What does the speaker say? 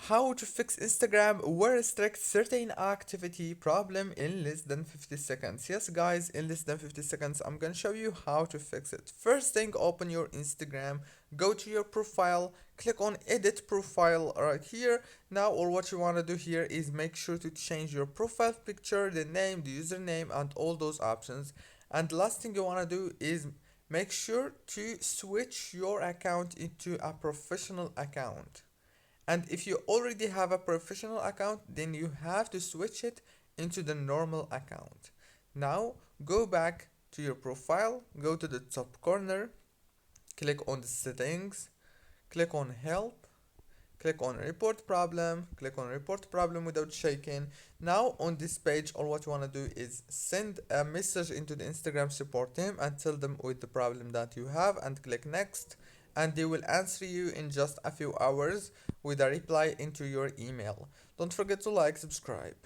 how to fix Instagram will restrict certain activity problem in less than 50 seconds. Yes guys, in less than 50 seconds I'm gonna show you how to fix it. First thing, open your Instagram, go to your profile, click on edit profile right here. Now all what you want to do here is make sure to change your profile picture, the name, the username, and all those options. And last thing you want to do is make sure to switch your account into a professional account. And if you already have a professional account, then you have to switch it into the normal account. Now go back to your profile, go to the top corner, click on the settings, click on help, click on report problem, click on report problem without shaking. Now on this page, all what you want to do is send a message into the Instagram support team and tell them with the problem that you have, and click next, and they will answer you in just a few hours with a reply into your email. Don't forget to like, subscribe.